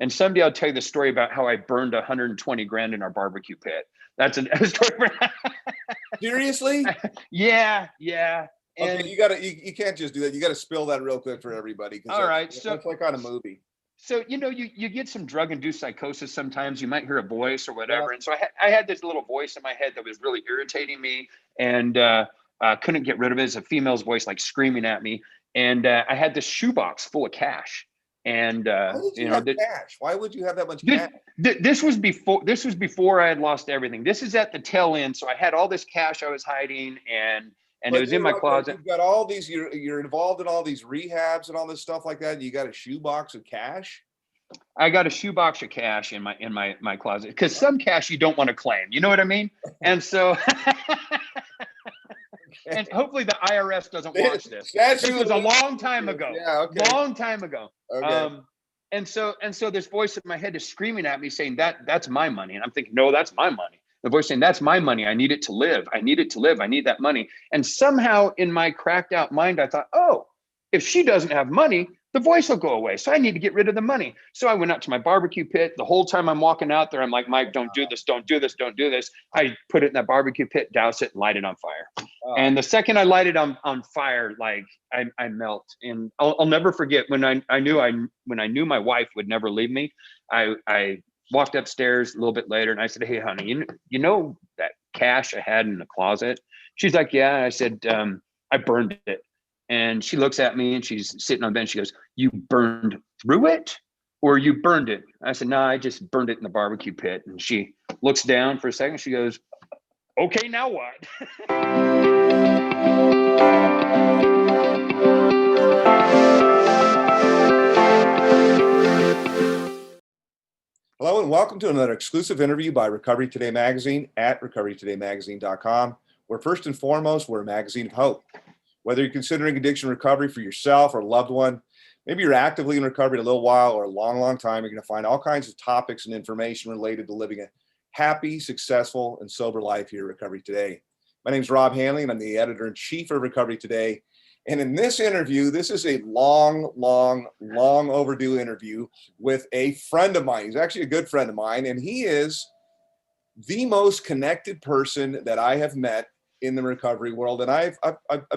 And someday I'll tell you the story about how I burned 120 grand in our barbecue pit. That's a story. Seriously? Yeah. And okay, you can't just do that. You got to spill that real quick for everybody. All right. So it's like on a movie. So, you get some drug-induced psychosis sometimes. You might hear a voice or whatever. Yeah. And so I had this little voice in my head that was really irritating me, and couldn't get rid of it. It's a female's voice, like screaming at me. And I had this shoebox full of cash. And why did you have cash? Why would you have that much cash? This was before I had lost everything. This is at the tail end. So I had all this cash I was hiding, and it was in my closet. You've got all these, you're involved in all these rehabs and all this stuff like that. And you got a shoebox of cash? I got a shoebox of cash in my closet, because some cash you don't want to claim. You know what I mean? And so, and hopefully the IRS doesn't watch this. This was a long time ago. Yeah, okay. Long time ago. Okay. And so this voice in my head is screaming at me saying that's my money. And I'm thinking, no, that's my money. The voice saying, that's my money. I need it to live. I need it to live. I need that money. And somehow in my cracked out mind, I thought, oh, if she doesn't have money, the voice will go away. So I need to get rid of the money. So I went out to my barbecue pit. The whole time I'm walking out there, I'm like, Mike, don't do this. Don't do this. Don't do this. I put it in that barbecue pit, douse it, and light it on fire. Oh. And the second I light it on fire, like I melt. And I'll never forget when I knew my wife would never leave me. I walked upstairs a little bit later and I said, hey, honey, you know that cash I had in the closet? She's like, yeah. I said, I burned it. And she looks at me and she's sitting on the bench. She goes, you burned through it or you burned it? I said, no, I just burned it in the barbecue pit. And she looks down for a second. She goes, okay, now what? Hello and welcome to another exclusive interview by Recovery Today Magazine at recoverytodaymagazine.com, where first and foremost, we're a magazine of hope. Whether you're considering addiction recovery for yourself or a loved one, maybe you're actively in recovery a little while or a long, long time, you're going to find all kinds of topics and information related to living a happy, successful, and sober life here at Recovery Today. My name is Rob Hanley, and I'm the editor-in-chief of Recovery Today. And in this interview, this is a long overdue interview with a friend of mine. He's actually a good friend of mine, and he is the most connected person that I have met in the recovery world. And I've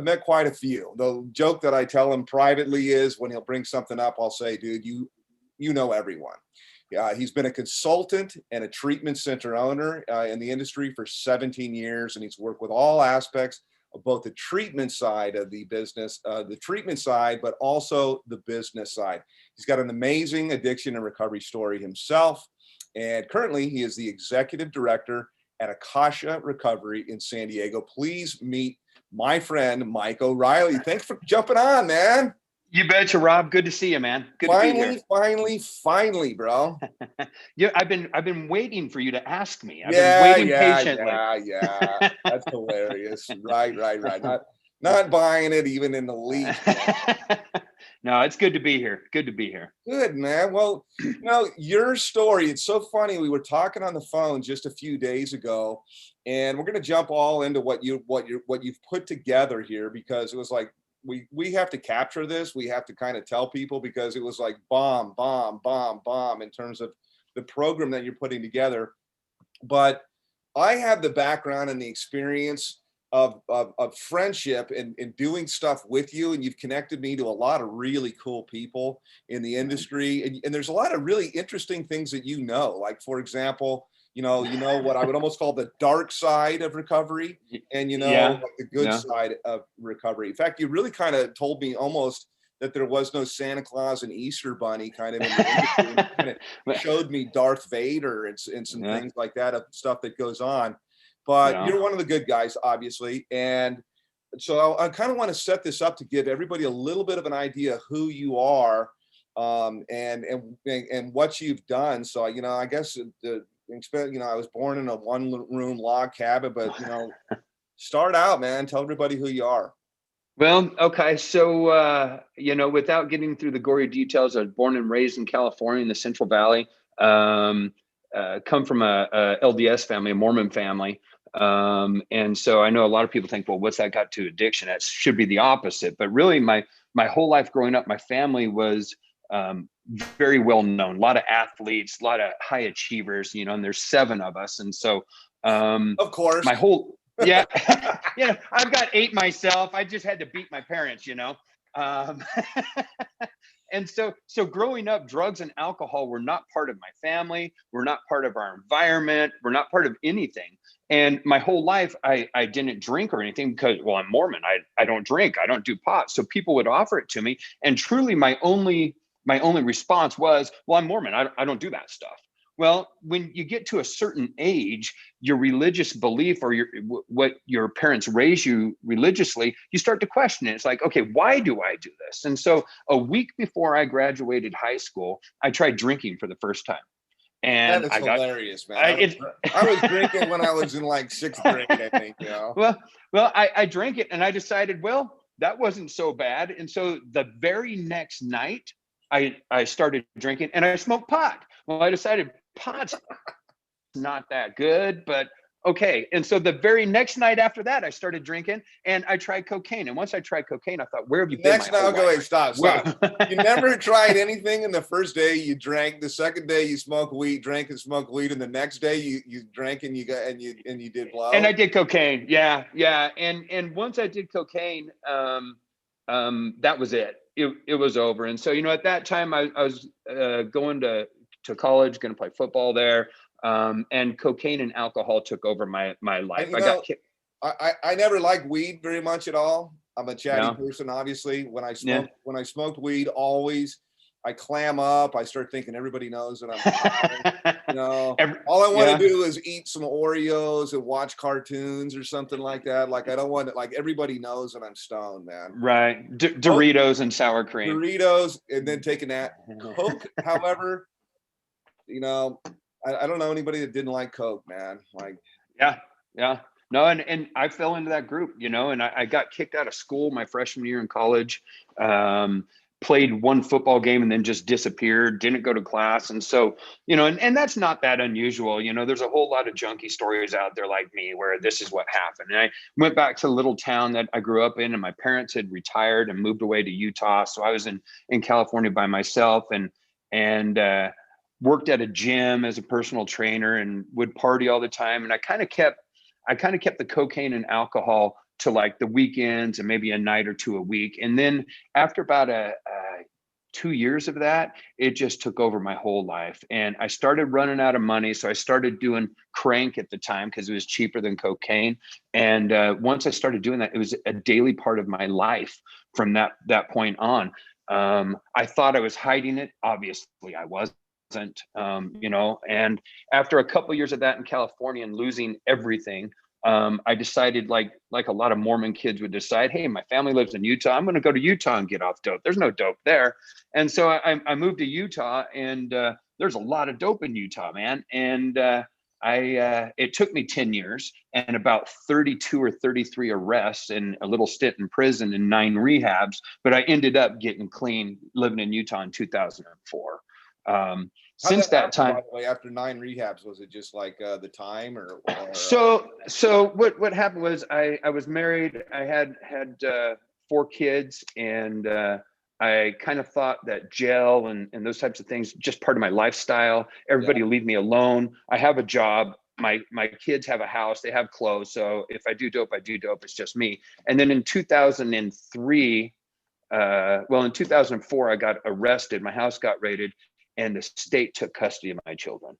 met quite a few. The joke that I tell him privately is when he'll bring something up, I'll say, dude, you know everyone. He's been a consultant and a treatment center owner in the industry for 17 years. And he's worked with all aspects of both the treatment side of the business, the treatment side, but also the business side. He's got an amazing addiction and recovery story himself. And currently he is the executive director at Akasha Recovery in San Diego. Please meet my friend, Mike O'Reilly. Thanks for jumping on, man. You betcha, Rob. Good to see you, man. Good to be here. Finally, bro. Yeah, I've been waiting for you to ask me. I've been waiting patiently. Yeah. That's hilarious. Right. Not buying it even in the least. No, it's good to be here. Good to be here. Good, man. Well, your story, it's so funny. We were talking on the phone just a few days ago, and we're going to jump all into what you've put together here, because it was like, we have to capture this. We have to kind of tell people, because it was like bomb in terms of the program that you're putting together. But I have the background and the experience of friendship and doing stuff with you, and you've connected me to a lot of really cool people in the industry, and there's a lot of really interesting things that like, for example, what I would almost call the dark side of recovery, and like the good side of recovery. In fact, you really kind of told me almost that there was no Santa Claus and Easter Bunny kind of in the industry. And it showed me Darth Vader and some things like that, of stuff that goes on. But you're one of the good guys, obviously. And so I kind of want to set this up to give everybody a little bit of an idea of who you are, and what you've done. So, I guess, I was born in a one-room log cabin, but, start out, man. Tell everybody who you are. Well, okay. So, without getting through the gory details, I was born and raised in California in the Central Valley. Come from a LDS family, a Mormon family. And so I know a lot of people think, well, what's that got to addiction? That should be the opposite. But really my whole life growing up, my family was very well known, a lot of athletes, a lot of high achievers, and there's 7 of us. And so Of course. my whole, yeah, I've got 8 myself. I just had to beat my parents. Um, and so growing up, drugs and alcohol were not part of my family. We're not part of our environment. We're not part of anything. And my whole life, I didn't drink or anything because, well, I'm Mormon. I don't drink. I don't do pot. So people would offer it to me. And truly my only response was, well, I'm Mormon. I don't do that stuff. Well, when you get to a certain age, your religious belief or what your parents raise you religiously, you start to question it. It's like, okay, why do I do this? And so a week before I graduated high school, I tried drinking for the first time. And that is hilarious, man. I was drinking when I was in like 6th grade, I think. Well, I drank it and I decided, well, that wasn't so bad. And so the very next night, I started drinking and I smoked pot. Well, I decided pot's not that good, but okay. And so the very next night after that, I started drinking and I tried cocaine. And once I tried cocaine, I thought, where have you been? Stop. You never tried anything. And the first day you drank, the second day you smoked weed, drank and smoked weed, and the next day you drank and you did blow. And I did cocaine. Yeah. And once I did cocaine, that was it. It was over. And so, at that time I was going to college, going to play football there. And cocaine and alcohol took over my life. I never liked weed very much at all. I'm a chatty person, obviously. When I smoked weed, always I clam up. I start thinking everybody knows that I'm, all I want to do is eat some Oreos and watch cartoons or something like that. Like I don't want to, like everybody knows that I'm stoned, man. Right. Doritos and sour cream. Doritos and then taking that. Coke, however, I don't know anybody that didn't like Coke, man. Like, yeah. No, and I fell into that group, and I got kicked out of school my freshman year in college. Played one football game and then just disappeared, didn't go to class. And so, and that's not that unusual. There's a whole lot of junkie stories out there like me where this is what happened. And I went back to the little town that I grew up in, and my parents had retired and moved away to Utah. So I was in California by myself and worked at a gym as a personal trainer and would party all the time. And I kind of kept the cocaine and alcohol to like the weekends and maybe a night or 2 a week. And then after about 2 years of that, it just took over my whole life. And I started running out of money. So I started doing crank at the time because it was cheaper than cocaine. And once I started doing that, it was a daily part of my life from that point on. I thought I was hiding it. Obviously I wasn't. And after a couple of years of that in California and losing everything, I decided like a lot of Mormon kids would decide, hey, my family lives in Utah. I'm going to go to Utah and get off dope. There's no dope there. And so I moved to Utah, and there's a lot of dope in Utah, man. And it took me 10 years and about 32 or 33 arrests and a little stint in prison and 9 rehabs. But I ended up getting clean living in Utah in 2004. Since that time, by the way, after 9 rehabs, was it just like the time or so what happened was I was married. I had 4 kids, and I kind of thought that jail and those types of things just part of my lifestyle. Everybody leave me alone. I have a job. My kids have a house. They have clothes. So if I do dope, I do dope. It's just me. And then in 2003, in 2004, I got arrested. My house got raided, and the state took custody of my children.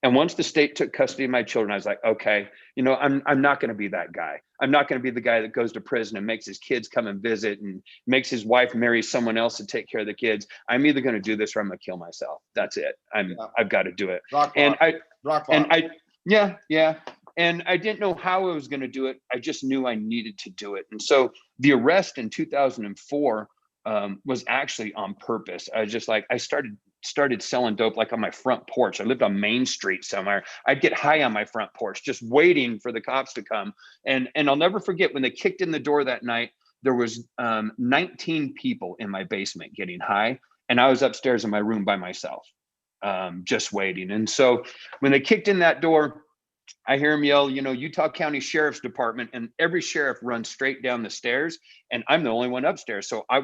And once the state took custody of my children, I was like, okay, I'm not going to be that guy. I'm not going to be the guy that goes to prison and makes his kids come and visit and makes his wife marry someone else to take care of the kids. I'm either going to do this or I'm going to kill myself. That's it. I've got to do it. Rock bottom. And I didn't know how I was going to do it. I just knew I needed to do it. And so the arrest in 2004 was actually on purpose. I was just like, I started selling dope like on my front porch. I lived on Main Street somewhere. I'd get high on my front porch, just waiting for the cops to come. And I'll never forget when they kicked in the door that night, there was 19 people in my basement getting high. And I was upstairs in my room by myself, just waiting. And so when they kicked in that door, I hear him yell, Utah County Sheriff's Department, and every sheriff runs straight down the stairs, and I'm the only one upstairs. So I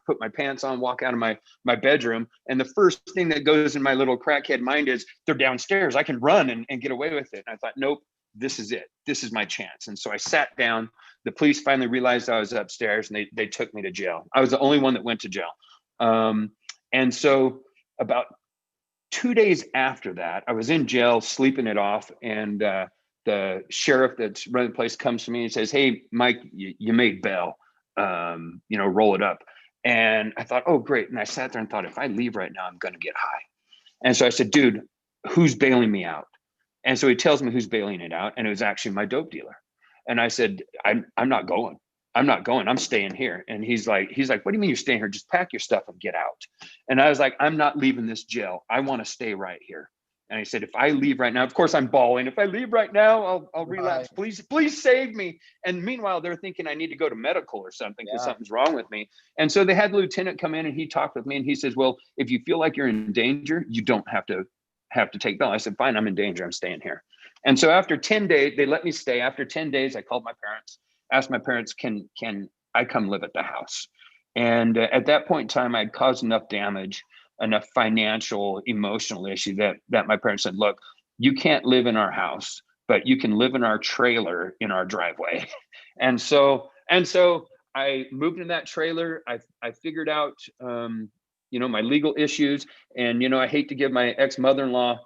put my pants on, walk out of my bedroom, and the first thing that goes in my little crackhead mind is, they're downstairs. I can run and get away with it. And I thought, nope, this is it. This is my chance. And so I sat down. The police finally realized I was upstairs, and they took me to jail. I was the only one that went to jail. And so about 2 days after that, I was in jail sleeping it off, and the sheriff that's running the place comes to me and says, "Hey, Mike, you made bail. Roll it up." And I thought, oh, great. And I sat there and thought, if I leave right now, I'm going to get high. And so I said, "Dude, who's bailing me out?" And so he tells me who's bailing it out, and it was actually my dope dealer. And I said, I'm not going. I'm not going. I'm staying here. And he's like, "What do you mean you're staying here? Just pack your stuff and get out." And I was like, "I'm not leaving this jail. I want to stay right here." And he said, "If I leave right now," of course I'm bawling, "If I leave right now, I'll relapse. Please save me." And meanwhile, they're thinking I need to go to medical or something because something's wrong with me. And so they had the lieutenant come in, and he talked with me, and he says, "Well, if you feel like you're in danger, you don't have to take bail." I said, "Fine, I'm in danger. I'm staying here." And so after 10 days, they let me stay. After 10 days, I called my parents, asked my parents, can I come live at the house? And at that point in time, I'd caused enough damage, enough financial, emotional issue that my parents said, "Look, you can't live in our house, but you can live in our trailer in our driveway." And so I moved in that trailer. I figured out, my legal issues, and, I hate to give my ex-mother-in-law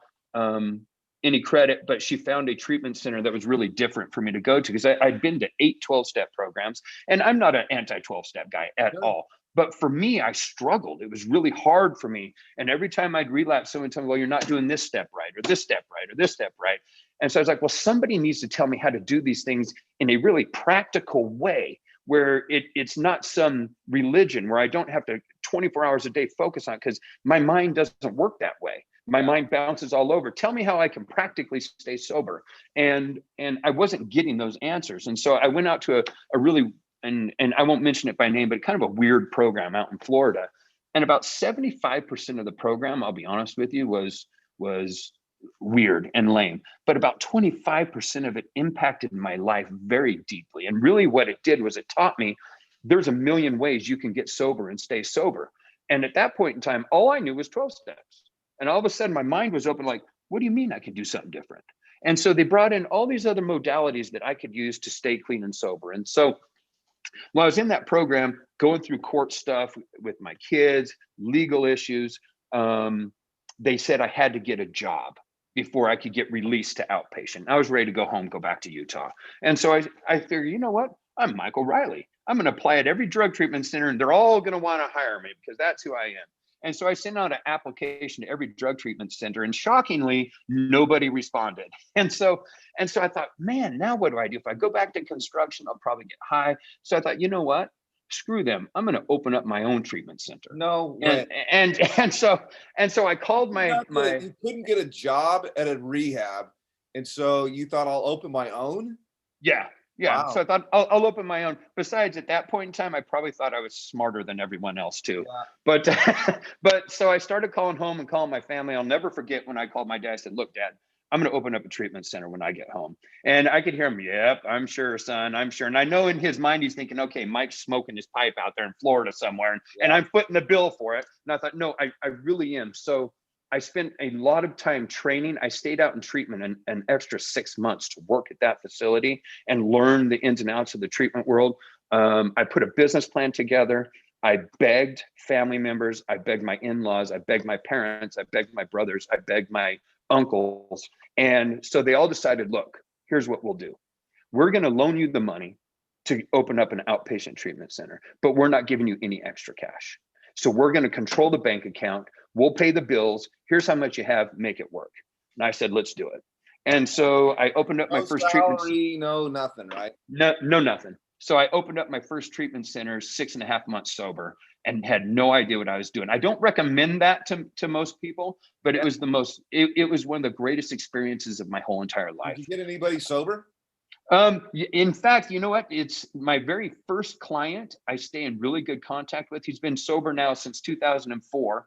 any credit, but she found a treatment center that was really different for me to go to, because I'd been to 8 12-step programs, and I'm not an anti-12-step guy at all. But for me, I struggled. It was really hard for me. And every time I'd relapse, someone would tell me, "Well, you're not doing this step right, or this step right, or this step right." And so I was like, well, somebody needs to tell me how to do these things in a really practical way, where it's not some religion where I don't have to 24 hours a day focus on it, because my mind doesn't work that way. My mind bounces all over. Tell me how I can practically stay sober. And I wasn't getting those answers. And so I went out to a really, and I won't mention it by name, but kind of a weird program out in Florida. And about 75% of the program, I'll be honest with you, was weird and lame. But about 25% of it impacted my life very deeply. And really what it did was it taught me there's a million ways you can get sober and stay sober. And at that point in time, all I knew was 12 steps. And all of a sudden my mind was open, like, what do you mean I can do something different? And so they brought in all these other modalities that I could use to stay clean and sober. And so while I was in that program, going through court stuff with my kids, legal issues, they said I had to get a job before I could get released to outpatient. I was ready to go home, go back to Utah. And so I figured, you know what? I'm Michael Riley. I'm going to apply at every drug treatment center, and they're all going to want to hire me because that's who I am. And so I sent out an application to every drug treatment center, and shockingly, nobody responded. And so I thought, man, now what do I do? If I go back to construction, I'll probably get high. So I thought, you know what? Screw them. I'm going to open up my own treatment center. No way. And so I called my. You couldn't get a job at a rehab, and so you thought, I'll open my own? Yeah. Wow. So I thought I'll open my own. Besides, at that point in time, I probably thought I was smarter than everyone else too. Yeah. But so I started calling home and calling my family. I'll never forget when I called my dad. I said, "Look, Dad, I'm going to open up a treatment center when I get home." And I could hear him, "Yep, I'm sure, son, I'm sure." And I know in his mind, he's thinking, okay, Mike's smoking his pipe out there in Florida somewhere, and I'm footing the bill for it. And I thought, no, I really am. So I spent a lot of time training. I stayed out in treatment an extra 6 months to work at that facility and learn the ins and outs of the treatment world. I put a business plan together. I begged family members. I begged my in-laws. I begged my parents. I begged my brothers. I begged my uncles. And so they all decided, look, here's what we'll do. We're going to loan you the money to open up an outpatient treatment center, but we're not giving you any extra cash. So we're going to control the bank account. We'll pay the bills. Here's how much you have. Make it work. And I said, let's do it. And so I opened up my first treatment. No, nothing, right? No, nothing. So I opened up my first treatment center 6.5 months sober and had no idea what I was doing. I don't recommend that to most people, but it was it was one of the greatest experiences of my whole entire life. Did you get anybody sober? In fact, you know what? It's my very first client I stay in really good contact with. He's been sober now since 2004.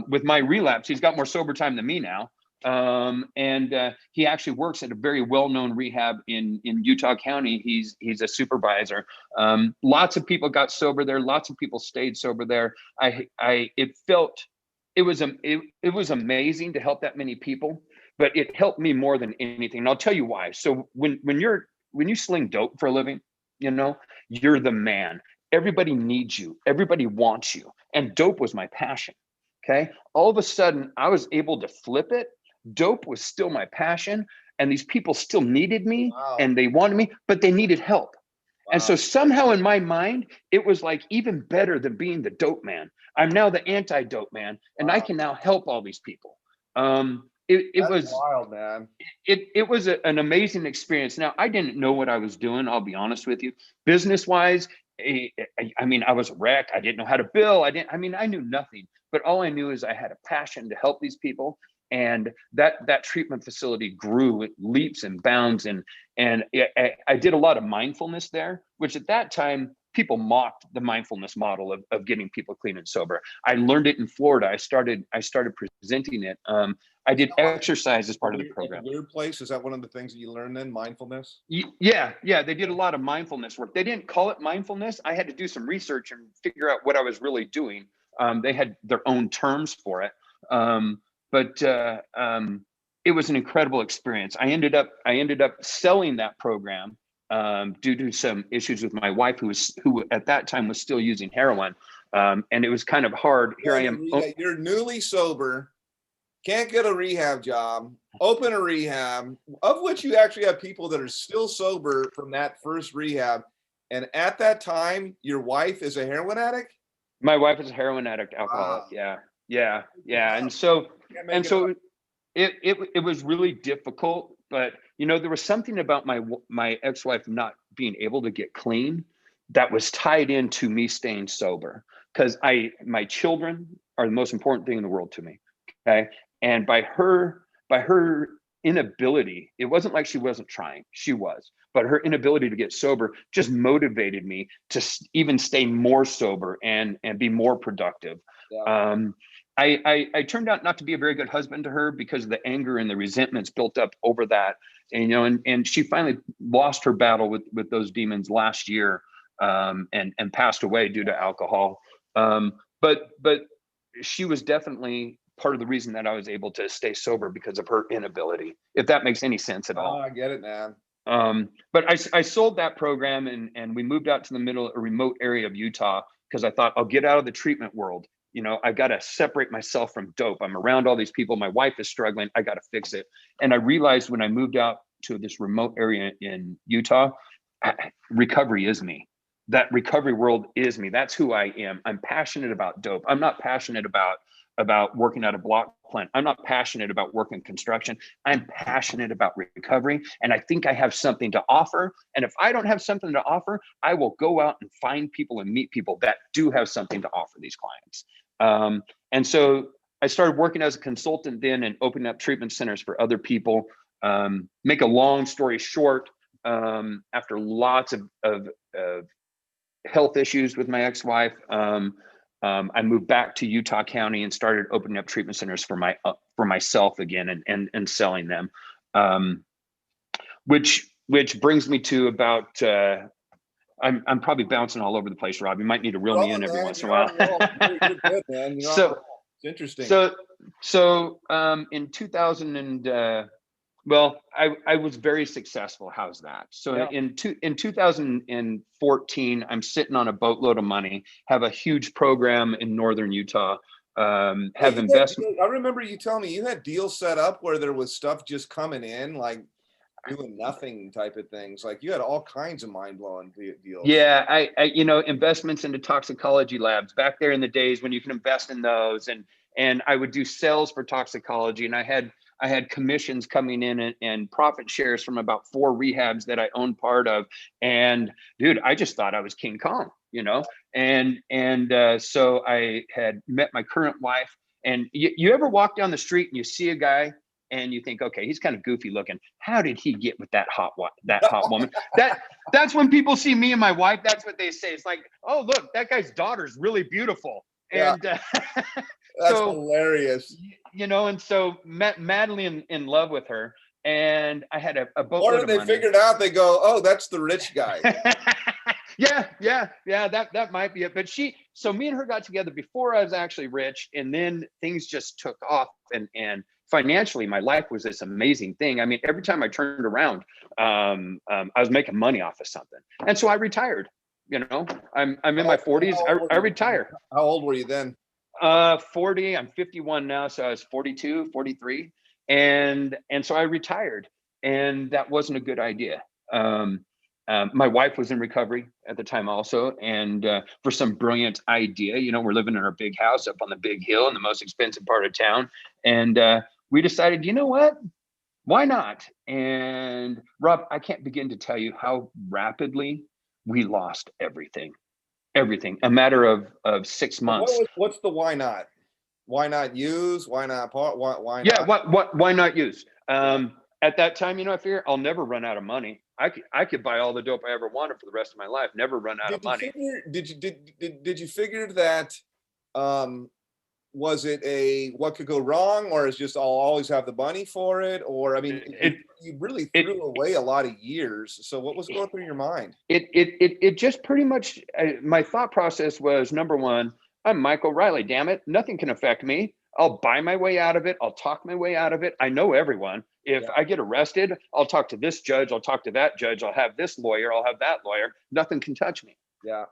With my relapse, he's got more sober time than me now. And he actually works at a very well-known rehab in Utah County. He's a supervisor. Lots of people got sober there. Lots of people stayed sober there. It was amazing to help that many people, but it helped me more than anything. And I'll tell you why. So when you sling dope for a living, you're the man. Everybody needs you. Everybody wants you. And dope was my passion. Okay. All of a sudden, I was able to flip it. Dope was still my passion, and these people still needed me. Wow. And they wanted me, but they needed help. Wow. And so somehow in my mind, it was like even better than being the dope man. I'm now the anti-dope man, and Wow. I can now help all these people. It was wild, man. It was an amazing experience. Now, I didn't know what I was doing. I'll be honest with you. Business-wise, I mean, I was a wreck. I didn't know how to bill. I knew nothing. But all I knew is I had a passion to help these people. And that treatment facility grew leaps and bounds. And I did a lot of mindfulness there, which at that time, people mocked the mindfulness model of getting people clean and sober. I learned it in Florida. I started presenting it. I did exercise as part of the program. Your place, is that one of the things that you learned then, mindfulness? Yeah. They did a lot of mindfulness work. They didn't call it mindfulness. I had to do some research and figure out what I was really doing. They had their own terms for it. But it was an incredible experience. I ended up selling that program due to some issues with my wife, who at that time was still using heroin, and it was kind of hard. Here I am. You're newly sober, can't get a rehab job, open a rehab, of which you actually have people that are still sober from that first rehab. And at that time, your wife is a heroin addict? My wife is a heroin addict, alcoholic. Wow. Yeah. And so it was really difficult, but there was something about my ex-wife not being able to get clean that was tied into me staying sober, because my children are the most important thing in the world to me. Okay. And by her inability, it wasn't like she wasn't trying, she was, but her inability to get sober just motivated me to even stay more sober and be more productive. Yeah. I turned out not to be a very good husband to her because of the anger and the resentments built up over that. And she finally lost her battle with those demons last year, and passed away due to alcohol. But she was definitely part of the reason that I was able to stay sober, because of her inability, if that makes any sense at all. Oh, I get it, man. But I sold that program and we moved out to a remote area of Utah, because I thought, I'll get out of the treatment world. I've got to separate myself from dope. I'm around all these people. My wife is struggling. I got to fix it. And I realized when I moved out to this remote area in Utah, recovery is me. That recovery world is me. That's who I am. I'm passionate about dope. I'm not passionate about working at a block plant. I'm not passionate about working construction. I'm passionate about recovery. And I think I have something to offer. And if I don't have something to offer, I will go out and find people and meet people that do have something to offer these clients. And so I started working as a consultant then and opening up treatment centers for other people. Make a long story short, after lots of health issues with my ex-wife, I moved back to Utah County and started opening up treatment centers for myself again and selling them, which brings me to about I'm probably bouncing all over the place, Rob. You might need to reel me in every once in a while. You're good, man. So it's interesting. So in 2000 and I was very successful. How's that? So yeah. in 2014, I'm sitting on a boatload of money, have a huge program in northern Utah, have investment. I remember you telling me you had deals set up where there was stuff just coming in, like doing nothing type of things. Like you had all kinds of mind-blowing deals. Yeah, I investments into toxicology labs back there in the days when you can invest in those, and I would do sales for toxicology, and I had commissions coming in and profit shares from about 4 rehabs that I owned part of. And dude, I just thought I was King Kong, and so I had met my current wife. And you ever walk down the street and you see a guy and you think, okay, he's kind of goofy looking. How did he get with that hot woman? That's when people see me and my wife, that's what they say. It's like, oh, look, that guy's daughter's really beautiful. And that's hilarious. and so madly in love with her, and I had a Or boatload did of they money. figure it out? They go, oh, that's the rich guy. Yeah. That might be it. But so me and her got together before I was actually rich, and then things just took off, and financially, my life was this amazing thing. I mean, every time I turned around, I was making money off of something, and so I retired. I'm in my 40s. I retired. How old were you then? 40. I'm 51 now, so I was 42, 43, and so I retired, and that wasn't a good idea. My wife was in recovery at the time also, and for some brilliant idea, we're living in our big house up on the big hill in the most expensive part of town, and we decided, you know what? Why not? And Rob, I can't begin to tell you how rapidly we lost everything. A matter of 6 months. What's the why not? Why not use? Why not part? Why Yeah, not? why not use? At that time, I figure I'll never run out of money. I could buy all the dope I ever wanted for the rest of my life, never run out of money. Did you figure that? Was it a what could go wrong, or is just I'll always have the money for it? Or I mean, you really threw away a lot of years. So what was going through your mind? It just pretty much, my thought process was, number one, I'm Michael Riley, damn it, nothing can affect me. I'll buy my way out of it. I'll talk my way out of it. I know everyone. If I get arrested, I'll talk to this judge. I'll talk to that judge. I'll have this lawyer. I'll have that lawyer. Nothing can touch me. Yeah.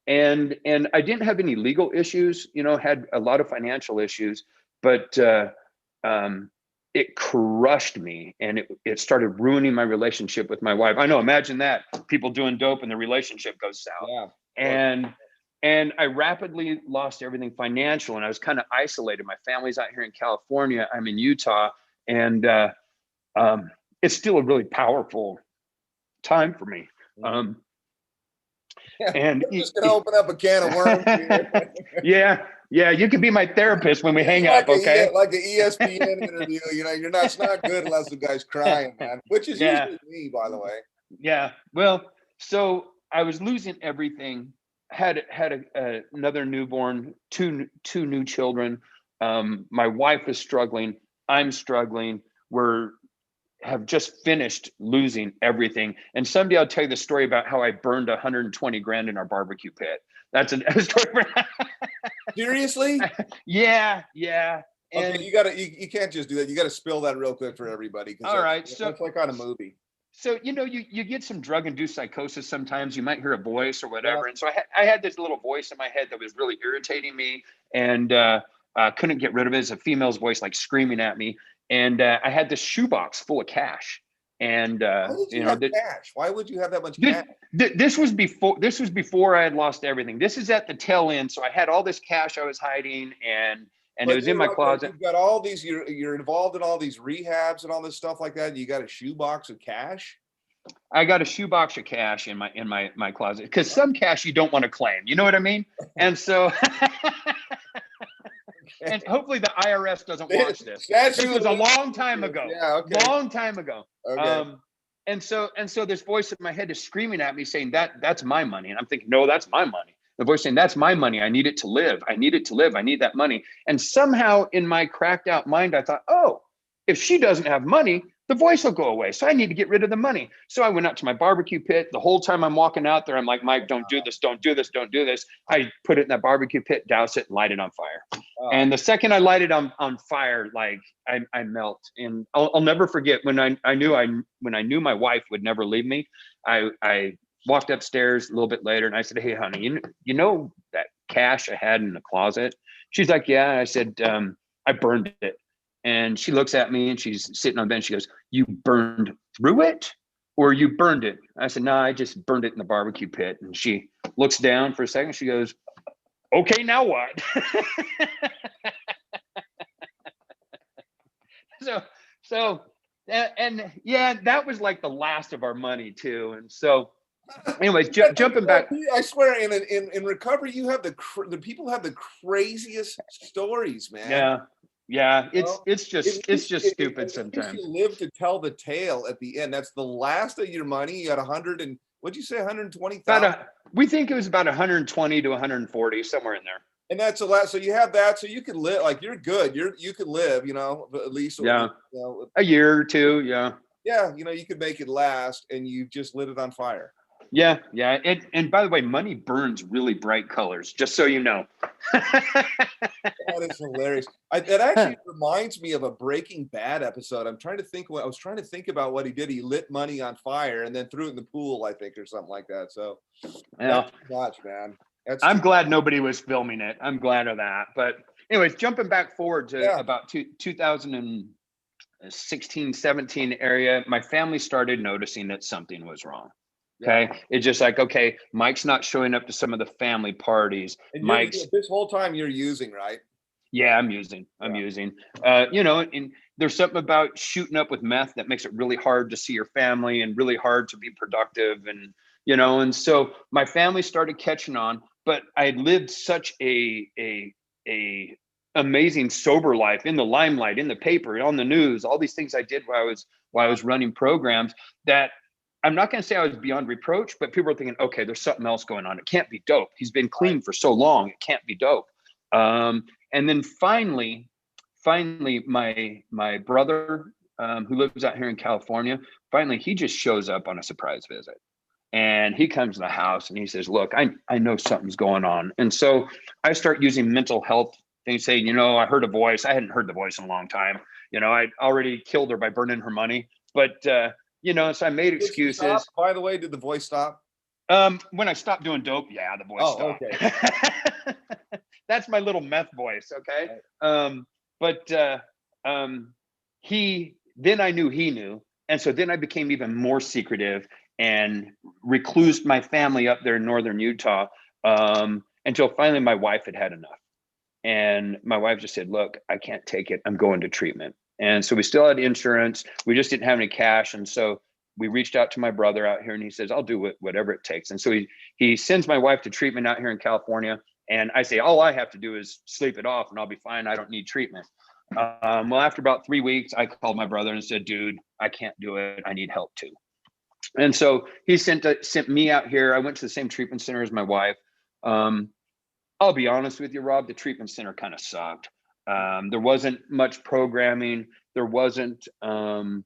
And I didn't have any legal issues, had a lot of financial issues, but it crushed me, and it started ruining my relationship with my wife. I know, imagine that, people doing dope and the relationship goes south. Yeah. And I rapidly lost everything financial, and I was kind of isolated. My family's out here in California. I'm in Utah, and it's still a really powerful time for me. And I'm just gonna open up a can of worms here. yeah, you can be my therapist when we hang up, okay? Like an ESPN interview, it's not good unless the guy's crying, man. Which is usually me, by the way. Yeah. Well, so I was losing everything. Had another newborn, two new children. My wife is struggling. I'm struggling. Have just finished losing everything. And someday I'll tell you the story about how I burned 120 grand in our barbecue pit. That's a story. Seriously? Yeah. And okay, you can't just do that. You got to spill that real quick for everybody. All right. So it's like on a movie. So, you get some drug-induced psychosis sometimes. You might hear a voice or whatever. Yeah. And so I had this little voice in my head that was really irritating me, and couldn't get rid of it. It's a female's voice, like screaming at me. And I had this shoebox full of cash. And why would you have cash? Why would you have that much cash? This was before I had lost everything. This is at the tail end. So I had all this cash I was hiding, and it was in my closet. You've got all these. You're involved in all these rehabs and all this stuff like that. And you got a shoebox of cash. I got a shoebox of cash in my closet, because some cash you don't want to claim. You know what I mean? And so. And hopefully the IRS doesn't watch this. It was a long time ago. Yeah, okay. Long time ago. Okay. And so this voice in my head is screaming at me saying that's my money. And I'm thinking, no, that's my money. The voice saying, that's my money. I need it to live. I need it to live. I need that money. And somehow in my cracked out mind, I thought, oh, if she doesn't have money, the voice will go away. So I need to get rid of the money. So I went out to my barbecue pit. The whole time I'm walking out there, I'm like, Mike, don't do this. Don't do this. Don't do this. I put it in that barbecue pit, douse it, and light it on fire. Oh. And the second I light it on fire, like I melt. And I'll never forget when I knew my wife would never leave me. I walked upstairs a little bit later, and I said, hey, honey, you know that cash I had in the closet? She's like, yeah. I said, I burned it. And she looks at me, and she's sitting on the bench. She goes, you burned through it, or you burned it? I said, no, I just burned it in the barbecue pit. And she looks down for a second. She goes, okay, now what? So, and yeah, that was like the last of our money too. And so, anyways, jumping back. I swear, in recovery, you have the people have the craziest stories, man. Yeah, it's just stupid sometimes. If you live to tell the tale at the end, that's the last of your money. You got 100 and what'd you say, 120,000? We think it was about 120 to 140, somewhere in there. And that's a lot. So you have that, so you can live, like, you're good. You can live, at least, Yeah. A year or two. Yeah. Yeah. You could make it last, and you just lit it on fire. Yeah. Yeah. And by the way, money burns really bright colors, just so you know. That is hilarious. That actually reminds me of a Breaking Bad episode. I was trying to think about what he did. He lit money on fire and then threw it in the pool, I think, or something like that. So Yeah. that's too much, man. I'm glad nobody was filming it. I'm glad of that. But anyways, jumping back forward to about 2016, 17 area, my family started noticing that something was wrong. Okay. Yeah. It's just like, okay, Mike's not showing up to some of the family parties. And Mike's this whole time you're using, right? Yeah, I'm using. And there's something about shooting up with meth that makes it really hard to see your family and really hard to be productive. And so my family started catching on, but I had lived such a amazing sober life in the limelight, in the paper, on the news, all these things I did while I was running programs, that I'm not going to say I was beyond reproach, but people were thinking, okay, there's something else going on. It can't be dope. He's been clean for so long. It can't be dope. And then finally, my brother, who lives out here in California, finally, he just shows up on a surprise visit. And he comes to the house and he says, look, I know something's going on. And so I start using mental health things, saying, I heard a voice. I hadn't heard the voice in a long time. I'd already killed her by burning her money. But, so I made excuses. By the way, did the voice stop? When I stopped doing dope, yeah, the voice stopped. Okay. That's my little meth voice. Okay. Right. Then I knew he knew. And so then I became even more secretive and reclused my family up there in northern Utah, until finally my wife had enough. And my wife just said, look, I can't take it. I'm going to treatment. And so we still had insurance. We just didn't have any cash. And so we reached out to my brother out here, and he says, I'll do whatever it takes. And so he sends my wife to treatment out here in California. And I say, all I have to do is sleep it off and I'll be fine. I don't need treatment. Well, after about 3 weeks, I called my brother and said, dude, I can't do it. I need help too. And so he sent me out here. I went to the same treatment center as my wife. I'll be honest with you, Rob, the treatment center kind of sucked. There wasn't much programming. There wasn't, there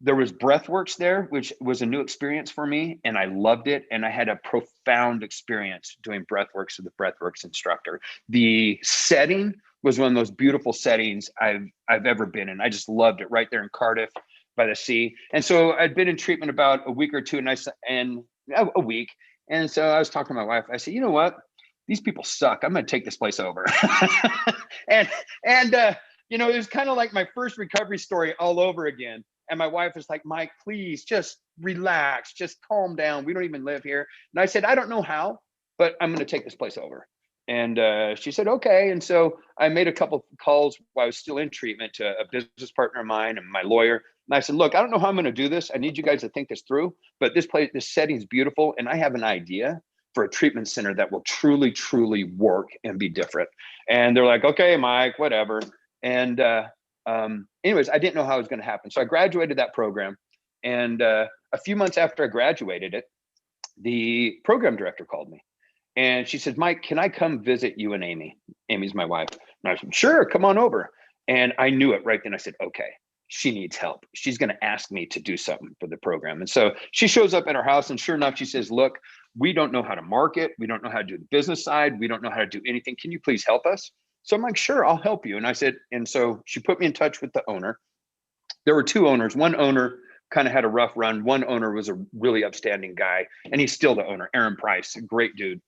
was breathworks there, which was a new experience for me, and I loved it. And I had a profound experience doing breathworks with the breathworks instructor. The setting was one of those beautiful settings I've ever been in. I just loved it, right there in Cardiff by the sea. And so I'd been in treatment about a week or two, and a week. And so I was talking to my wife. I said, you know what? These people suck. I'm going to take this place over. and it was kind of like my first recovery story all over again. And my wife was like, Mike, please just relax, just calm down. We don't even live here. And I said, I don't know how, but I'm going to take this place over. And she said, okay. And so I made a couple of calls while I was still in treatment to a business partner of mine and my lawyer. And I said, look, I don't know how I'm going to do this. I need you guys to think this through, but this setting is beautiful. And I have an idea for a treatment center that will truly, truly work and be different. And they're like, okay, Mike, whatever. And anyways, I didn't know how it was going to happen. So I graduated that program. And a few months after I graduated it, the program director called me. And she said, Mike, can I come visit you and Amy? Amy's my wife. And I said, sure, come on over. And I knew it right then. I said, okay, she needs help. She's going to ask me to do something for the program. And so she shows up at our house, and sure enough, she says, look, we don't know how to market. We don't know how to do the business side. We don't know how to do anything. Can you please help us? So I'm like, sure, I'll help you. And I said, and so she put me in touch with the owner. There were two owners. One owner kind of had a rough run. One owner was a really upstanding guy, and he's still the owner, Aaron Price, a great dude.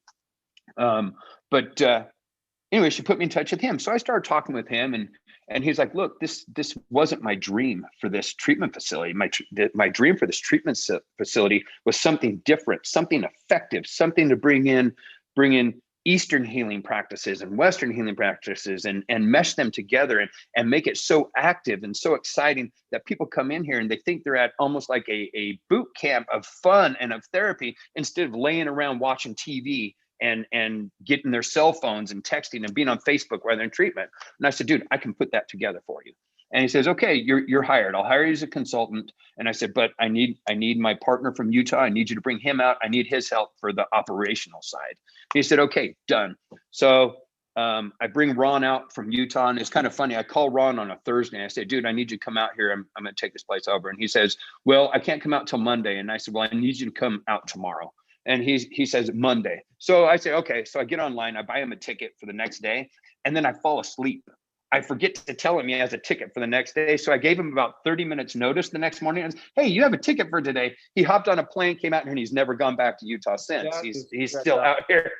Anyway, she put me in touch with him. So I started talking with him, and he's like, look, this wasn't my dream for this treatment facility. My dream for this treatment facility was something different, something effective, something to bring in Eastern healing practices and Western healing practices and mesh them together and make it so active and so exciting that people come in here and they think they're at almost like a boot camp of fun and of therapy, instead of laying around watching TV and getting their cell phones and texting and being on Facebook while they're in treatment. And I said, dude, I can put that together for you. And he says, okay, you're hired. I'll hire you as a consultant. And I said, but I need my partner from Utah. I need you to bring him out. I need his help for the operational side. He said, okay, done. So I bring Ron out from Utah, and it's kind of funny. I call Ron on a Thursday. I say, dude, I need you to come out here. I'm going to take this place over. And he says, well, I can't come out till Monday. And I said, well, I need you to come out tomorrow. And he says Monday. So I say, okay. So I get online, I buy him a ticket for the next day, and then I fall asleep. I forget to tell him he has a ticket for the next day. So I gave him about 30 minutes notice the next morning. I said, hey, you have a ticket for today. He hopped on a plane, came out here, and he's never gone back to Utah since. He's still out here.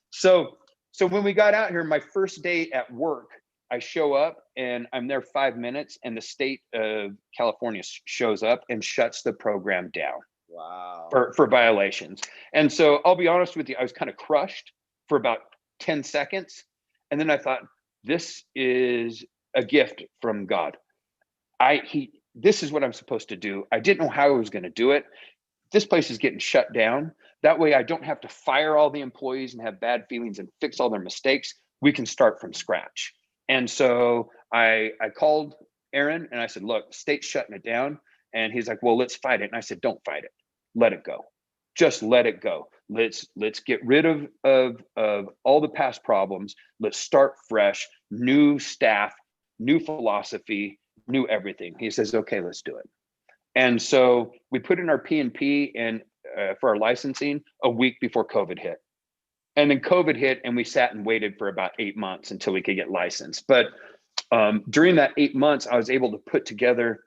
So when we got out here, my first day at work, I show up and I'm there 5 minutes, and the state of California shows up and shuts the program down. Wow. For violations. And so I'll be honest with you, I was kind of crushed for about 10 seconds. And then I thought, this is a gift from God. This is what I'm supposed to do. I didn't know how I was going to do it. This place is getting shut down. That way I don't have to fire all the employees and have bad feelings and fix all their mistakes. We can start from scratch. And so I called Aaron and I said, look, state's shutting it down. And he's like, well, let's fight it. And I said, don't fight it. Let it go. Just let it go. Let's get rid of all the past problems. Let's start fresh, new staff, new philosophy, new everything. He says, okay, let's do it. And so we put in our P&P and for our licensing a week before COVID hit. And then COVID hit, and we sat and waited for about 8 months until we could get licensed. But during that 8 months, I was able to put together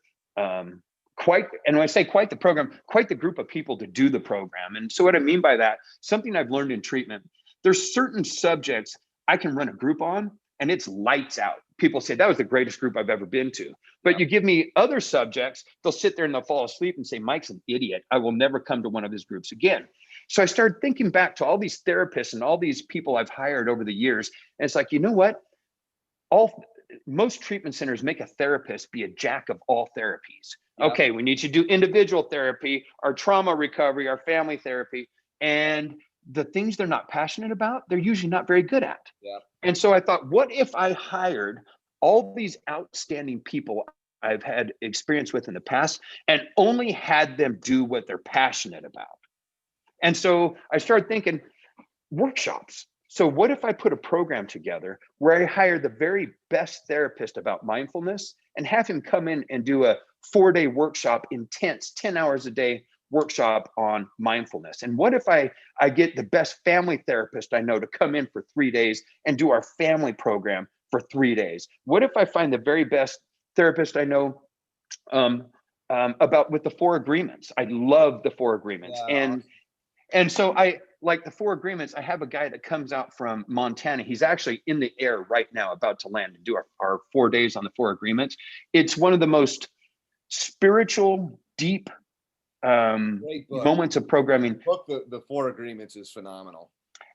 quite, and when I say quite the program, quite the group of people to do the program. And so what I mean by that, something I've learned in treatment, there's certain subjects I can run a group on and it's lights out. People say that was the greatest group I've ever been to. But you give me other subjects, they'll sit there and they'll fall asleep and say, Mike's an idiot. I will never come to one of his groups again. So I started thinking back to all these therapists and all these people I've hired over the years. And it's like, you know what? Most treatment centers make a therapist be a jack of all therapies. Yeah. Okay, we need to do individual therapy, our trauma recovery, our family therapy, and the things they're not passionate about, they're usually not very good at. Yeah. And so I thought, what if I hired all these outstanding people I've had experience with in the past and only had them do what they're passionate about? And so I started thinking workshops. So what if I put a program together where I hire the very best therapist about mindfulness and have him come in and do a 4-day workshop, intense 10 hours a day workshop on mindfulness? And what if I get the best family therapist I know to come in for 3 days and do our family program for 3 days? What if I find the very best therapist I know about with the 4 agreements? I love the 4 agreements. Yeah. And so I like the 4 agreements. I have a guy that comes out from Montana. He's actually in the air right now, about to land and do our 4 days on the 4 agreements. It's one of the most spiritual, deep moments of programming. The 4 agreements is phenomenal.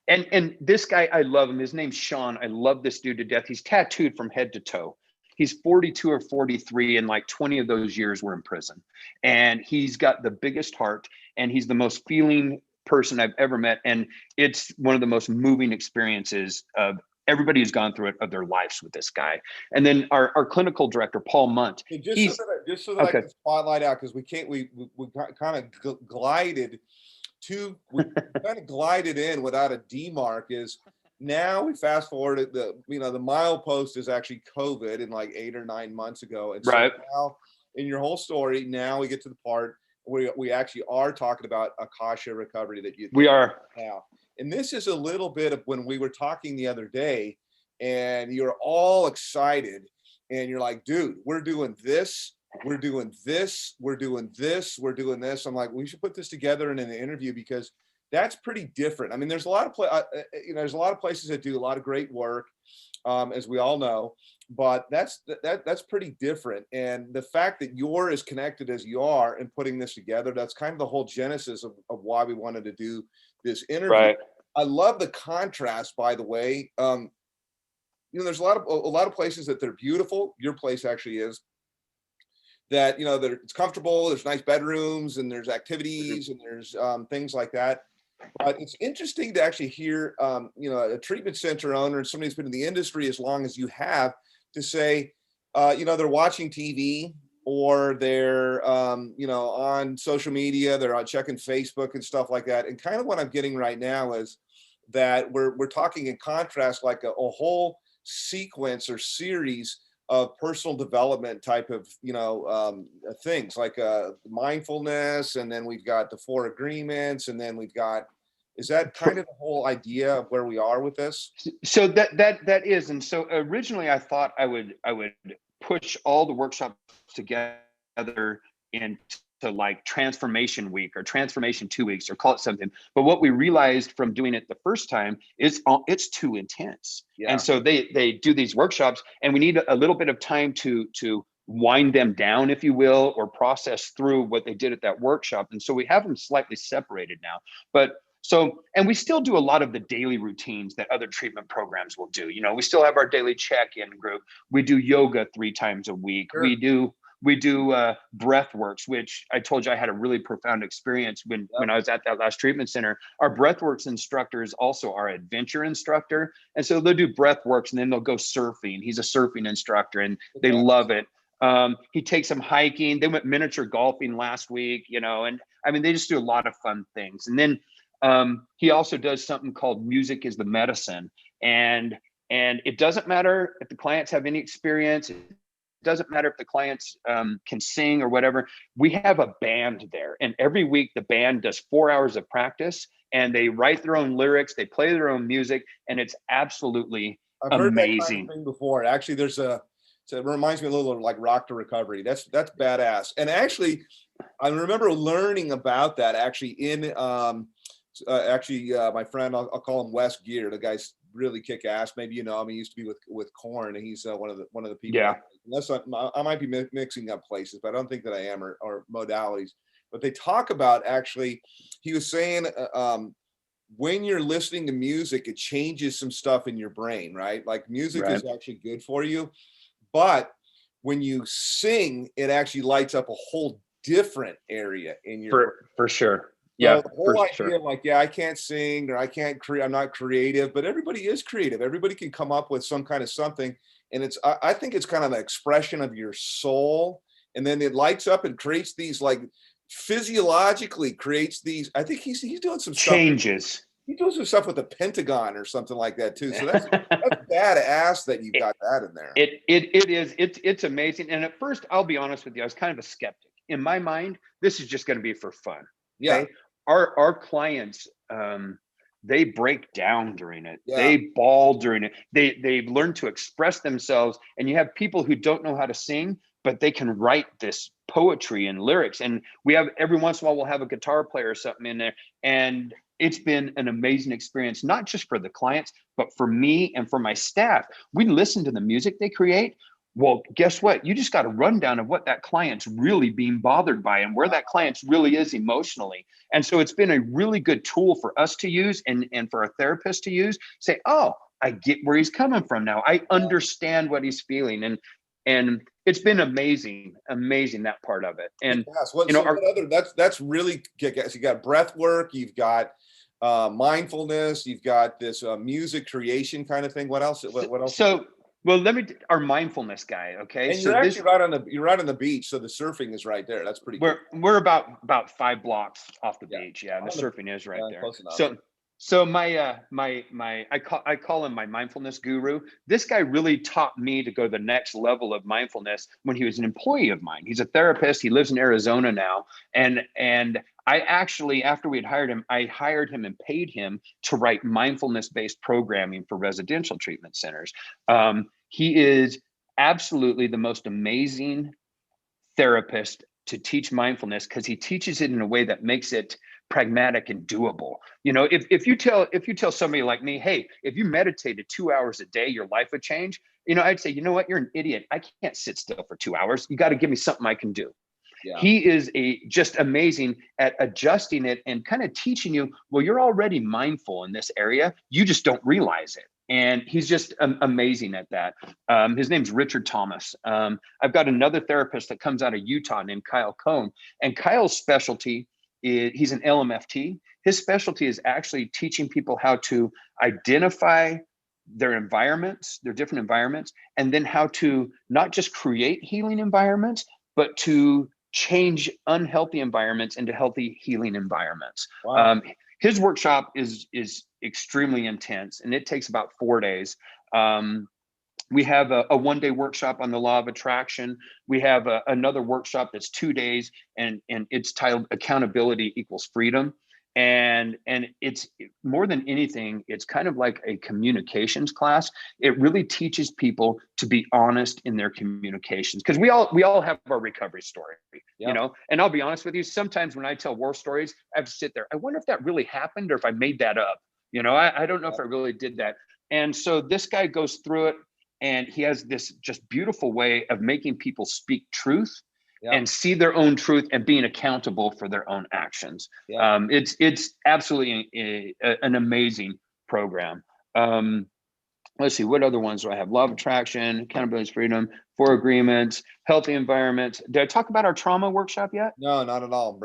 And this guy, I love him. His name's Sean. I love this dude to death. He's tattooed from head to toe. He's 42 or 43, and like 20 of those years were in prison. And he's got the biggest heart, and he's the most feeling person I've ever met. And it's one of the most moving experiences of everybody who's gone through it of their lives with this guy. And then our clinical director, Paul Munt. Hey, just so that I can spotlight out, because we kind of glided in without a demarc. Is now we fast forwarded the milepost is actually COVID in like 8 or 9 months ago. And so right now in your whole story, now we get to the part we actually are talking about Akasha recovery we are now. And this is a little bit of when we were talking the other day, and you're all excited and you're like, dude, we're doing this, we're doing this, we're doing this, we're doing this. I'm like, we should put this together in an interview, because that's pretty different. I mean, there's a lot of there's a lot of places that do a lot of great work, as we all know, but that's pretty different. And the fact that you're as connected as you are in putting this together, that's kind of the whole genesis of why we wanted to do this interview. Right. I love the contrast, by the way. There's a lot of places that they're beautiful. Your place actually is. That it's comfortable. There's nice bedrooms, and there's activities, and there's things like that. But it's interesting to actually hear, a treatment center owner and somebody who's been in the industry as long as you have, to say, they're watching TV, or they're, on social media, they're on checking Facebook and stuff like that. And kind of what I'm getting right now is that we're talking in contrast, like a whole sequence or series of personal development type of, things like mindfulness. And then we've got the 4 agreements. And then we've got, is that kind of the whole idea of where we are with this? So that is. And so originally I thought I would push all the workshops together into like transformation week or transformation 2 weeks, or call it something. But what we realized from doing it the first time is it's too intense. Yeah. And so they do these workshops, and we need a little bit of time to wind them down, if you will, or process through what they did at that workshop. And so we have them slightly separated now. And we still do a lot of the daily routines that other treatment programs will do. We still have our daily check-in group. We do yoga 3 times a week. Sure. We do breath works, which I told you I had a really profound experience when I was at that last treatment center. Our breath works instructor is also our adventure instructor. And so they'll do breath works, and then they'll go surfing. He's a surfing instructor, and they love it. He takes them hiking. They went miniature golfing last week, and I mean, they just do a lot of fun things. And then he also does something called Music is the Medicine. And it doesn't matter if the clients have any experience. It doesn't matter if the clients can sing or whatever. We have a band there. And every week the band does 4 hours of practice, and they write their own lyrics. They play their own music, and it's absolutely I've heard amazing. That kind of thing before. Actually, it reminds me a little of like Rock to Recovery. That's badass. And actually, I remember learning about that actually in my friend, I'll call him Wes Gear. The guy's really kick ass. Maybe you know him. He used to be with Korn, and he's one of the people. Yeah. Unless I might be mixing up places, but I don't think that I am, or modalities. But they talk about, actually, he was saying when you're listening to music, it changes some stuff in your brain, right? Like music is actually good for you, but when you sing, it actually lights up a whole different area in your brain. For sure. Yeah, the whole idea, like, I can't sing, or I can't create, I'm not creative, but everybody is creative. Everybody can come up with some kind of something. And I think it's kind of an expression of your soul. And then it lights up and creates these, like, physiologically creates these. I think he's doing some changes. Stuff. He's doing some stuff with the Pentagon or something like that too. So that's badass that you've got that in there. It is. It's amazing. And at first, I'll be honest with you, I was kind of a skeptic. In my mind, this is just going to be for fun. Yeah. Okay? Our clients, they break down during it. Yeah. They bawl during it. They've learned to express themselves. And you have people who don't know how to sing, but they can write this poetry and lyrics. And we have, every once in a while, we'll have a guitar player or something in there. And it's been an amazing experience, not just for the clients, but for me and for my staff. We listen to the music they create. Well, guess what? You just got a rundown of what that client's really being bothered by and where that client really is emotionally. And so it's been a really good tool for us to use and for our therapist to use. Say, oh, I get where he's coming from now. I understand what he's feeling. And it's been amazing, that part of it. And yes, that's really kick-ass. You got breath work, you've got mindfulness, you've got this music creation kind of thing. What else? What else? So, well, our mindfulness guy. Okay. And you're actually right on the beach. So the surfing is right there. That's pretty cool. We're about 5 blocks off the beach. Yeah. And the surfing is right there. So I call him my mindfulness guru. This guy really taught me to go to the next level of mindfulness when he was an employee of mine. He's a therapist. He lives in Arizona now. And I actually, after we had hired him, I hired him and paid him to write mindfulness-based programming for residential treatment centers. He is absolutely the most amazing therapist to teach mindfulness, because he teaches it in a way that makes it pragmatic and doable. You know, if you tell somebody like me, hey, if you meditated 2 hours a day, your life would change. You know, I'd say, you know what, you're an idiot. I can't sit still for 2 hours. You got to give me something I can do. Yeah. He is just amazing at adjusting it and kind of teaching you, well, you're already mindful in this area. You just don't realize it. And he's just amazing at that. His name's Richard Thomas. I've got another therapist that comes out of Utah named Kyle Cohn. And Kyle's specialty is, he's an LMFT. His specialty is actually teaching people how to identify their environments, their different environments, and then how to not just create healing environments, but to change unhealthy environments into healthy healing environments. Wow. His workshop is extremely intense, and it takes about 4 days. We have a 1-day workshop on the law of attraction. We have another workshop that's 2 days, and it's titled Accountability Equals Freedom. And it's more than anything, it's kind of like a communications class. It really teaches people to be honest in their communications, because we all have our recovery story, you know. And I'll be honest with you, sometimes when I tell war stories, I have to sit there. I wonder if that really happened or if I made that up. You know, I don't know if I really did that. And so this guy goes through it, and he has this just beautiful way of making people speak truth and see their own truth and being accountable for their own actions. It's absolutely an amazing program. Let's see, what other ones do I have? Law of attraction, accountability, freedom, 4 agreements, healthy environments. Did I talk about our trauma workshop yet? No, not at all.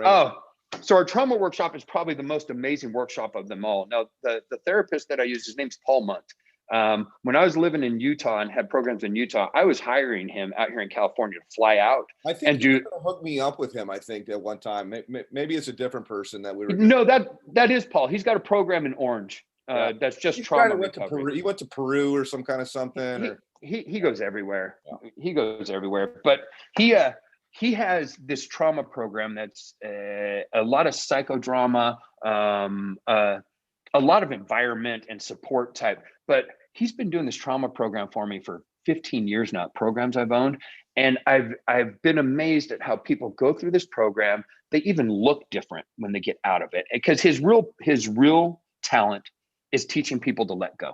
So our trauma workshop is probably the most amazing workshop of them all. Now, the therapist that I use, his name's Paul Munt. When I was living in Utah and had programs in Utah, I was hiring him out here in California to fly out. I think you hooked me up with him. I think at one time, maybe it's a different person that we were. No, that is Paul. He's got a program in Orange that's just trauma recovery. He went to Peru or some kind of something. He goes everywhere. He goes everywhere. But he has this trauma program that's a lot of psychodrama, a lot of environment and support type. But he's been doing this trauma program for me for 15 years now, programs I've owned. And I've been amazed at how people go through this program. They even look different when they get out of it, because his real talent is teaching people to let go.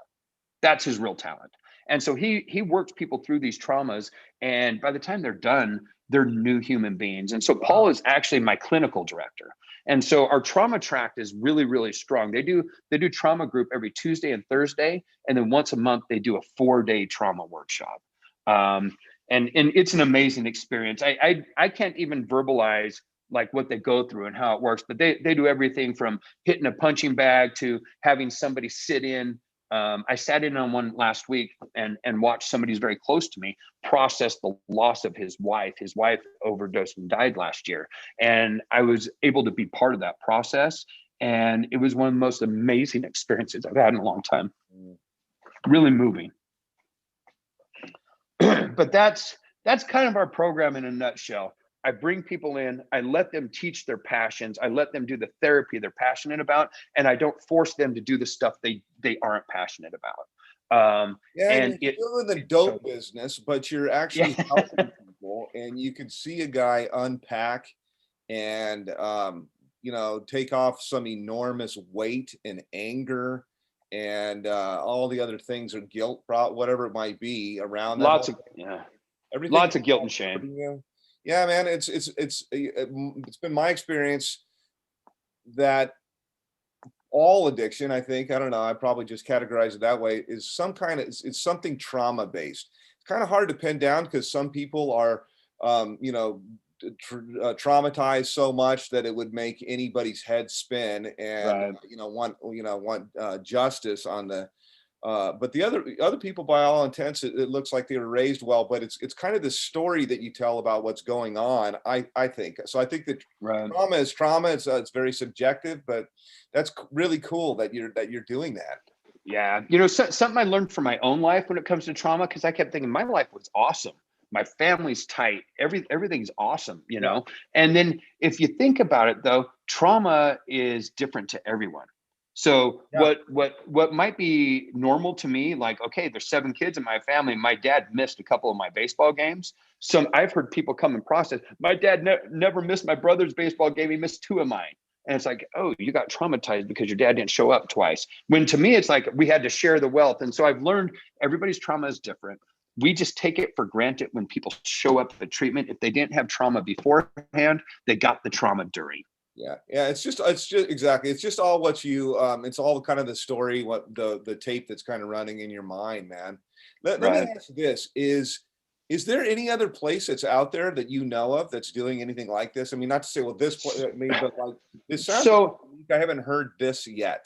That's his real talent. And so he works people through these traumas, and by the time they're done, they're new human beings. And so Paul is actually my clinical director. And so our trauma tract is really, really strong. They do trauma group every Tuesday and Thursday, and then once a month they do a 4-day trauma workshop. And it's an amazing experience. I can't even verbalize like what they go through and how it works, but they do everything from hitting a punching bag to having somebody sit in. I sat in on one last week and watched somebody who's very close to me process the loss of his wife. His wife overdosed and died last year. And I was able to be part of that process. And it was one of the most amazing experiences I've had in a long time. Really moving. But that's kind of our program in a nutshell. I bring people in, I let them teach their passions, I let them do the therapy they're passionate about, and I don't force them to do the stuff they aren't passionate about. And you're still in the dope business, but you're actually helping people, and you can see a guy unpack and take off some enormous weight and anger and all the other things, or guilt, whatever it might be around that. Lots of guilt and shame. Yeah, man, it's been my experience that all addiction, I think, I don't know, I probably just categorize it that way, is it's something trauma based. It's kind of hard to pin down because some people are, traumatized so much that it would make anybody's head spin and want justice on the. But the other people, by all intents, it looks like they were raised well. But it's kind of the story that you tell about what's going on. I think so. I think that trauma is trauma. It's very subjective, but that's really cool that you're doing that. Yeah, something I learned from my own life when it comes to trauma, because I kept thinking my life was awesome. My family's tight. Everything's awesome, know. And then if you think about it, though, trauma is different to everyone. So what might be normal to me, like, okay, there's 7 kids in my family. My dad missed a couple of my baseball games. So I've heard people come and process, my dad never missed my brother's baseball game. He missed 2 of mine. And it's like, oh, you got traumatized because your dad didn't show up twice. When to me, it's like we had to share the wealth. And so I've learned everybody's trauma is different. We just take it for granted when people show up at treatment. If they didn't have trauma beforehand, they got the trauma during. Yeah. It's just exactly. It's just all what you. It's all kind of the story, what the tape that's kind of running in your mind, man. Let me ask you this: is there any other place that's out there that you know of that's doing anything like this? I mean, not to say, well, this place, but like this sounds. So I haven't heard this yet.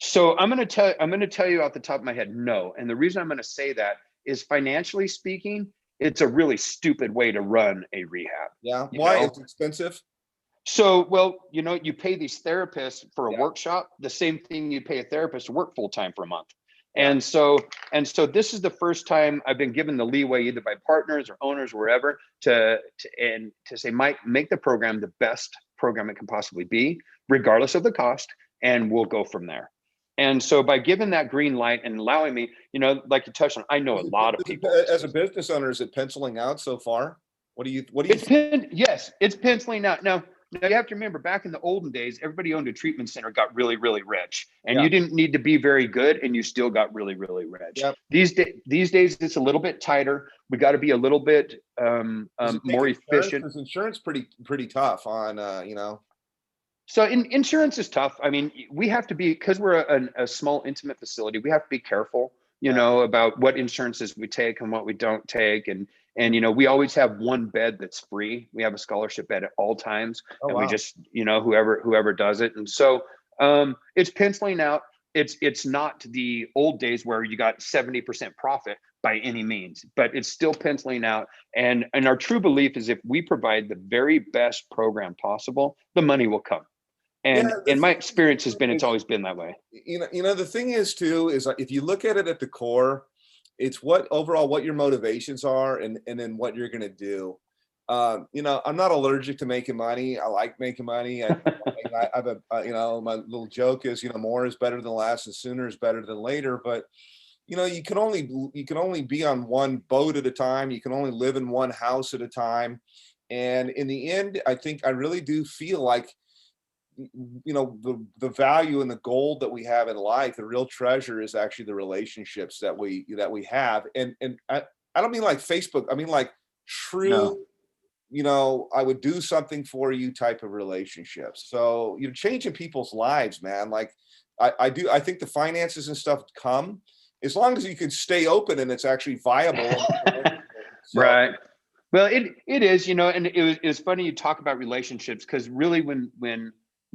So I'm going to tell you off the top of my head, no. And the reason I'm going to say that is financially speaking, it's a really stupid way to run a rehab. Yeah. You Why? know, It's expensive. so, well, you know, you pay these therapists for a Yeah. workshop, the same thing you pay a therapist to work full time for a month. Yeah. And so this is the first time I've been given the leeway, either by partners or owners, or wherever, to say, Mike, make the program the best program it can possibly be, regardless of the cost, and we'll go from there. And so by giving that green light and allowing me, you know, like you touched on, I know a lot of people. As a business owner, is it penciling out so far? What do you Yes, it's penciling out. Now you have to remember, back in the olden days, everybody owned a treatment center, got really, really rich, and Yeah. you didn't need to be very good, and you still got really, really rich. Yep. These days, it's a little bit tighter. We got to be a little bit more efficient. Because insurance pretty tough on you know. So insurance is tough. I mean, we have to be, because we're a small, intimate facility, we have to be careful, you know, about what insurances we take and what we don't take. And, you know, we always have one bed that's free. We have a scholarship bed at all times. Oh, and wow. We just, you know, whoever does it. And so it's penciling out. It's not the old days where you got 70% profit by any means, but it's still penciling out. And our true belief is, if we provide the very best program possible, the money will come. And my experience has been, it's always been that way. You know, the thing is too, is if you look at it at the core, it's what your motivations are, and then what you're going to do. You know, I'm not allergic to making money. I like making money. I have you know, my little joke is, you know, more is better than less, and sooner is better than later. But you know, you can only be on one boat at a time. You can only live in one house at a time. And in the end, I really do feel like, you know, the value and the gold that we have in life, the real treasure, is actually the relationships that we have. And I don't mean like Facebook. I mean like true, No. you know, I would do something for you type of relationships. So you're changing people's lives, man. Like I think the finances and stuff come, as long as you can stay open and it's actually viable. So, right. Well, it is, you know, and it was funny you talk about relationships, because really when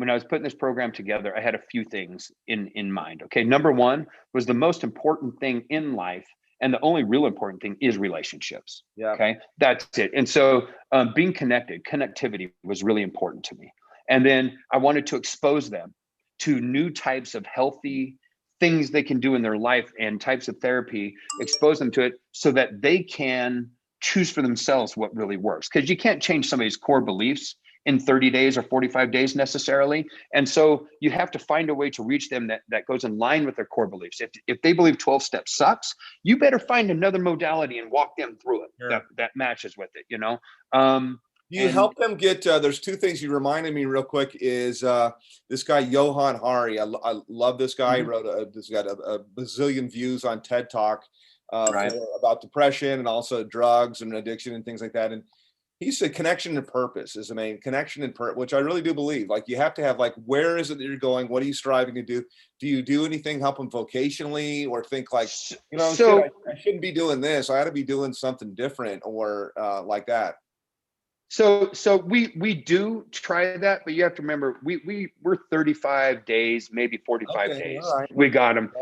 I was putting this program together, I had a few things in mind. Okay, number one was the most important thing in life, and the only real important thing is relationships. Yeah. Okay, that's it. And so being connectivity was really important to me. And then I wanted to expose them to new types of healthy things they can do in their life, and types of therapy, expose them to it so that they can choose for themselves what really works. Because you can't change somebody's core beliefs in 30 days or 45 days necessarily. And so you have to find a way to reach them that goes in line with their core beliefs. If they believe 12 steps sucks, you better find another modality and walk them through it. Sure. that matches with it, you know? You help them get, there's two things you reminded me real quick, is this guy, Johan Hari. I love this guy. He wrote this got a bazillion views on TED Talk about depression and also drugs and addiction and things like that. And he said connection and purpose is the main connection, and which I really do believe. Like, you have to have, like, where is it that you're going? What are you striving to do? Do you do anything, help them vocationally, or think like, you know, I shouldn't be doing this. I ought to be doing something different, or like that. So we do try that, but you have to remember, we're 35 days, maybe 45 days. Right. We got them,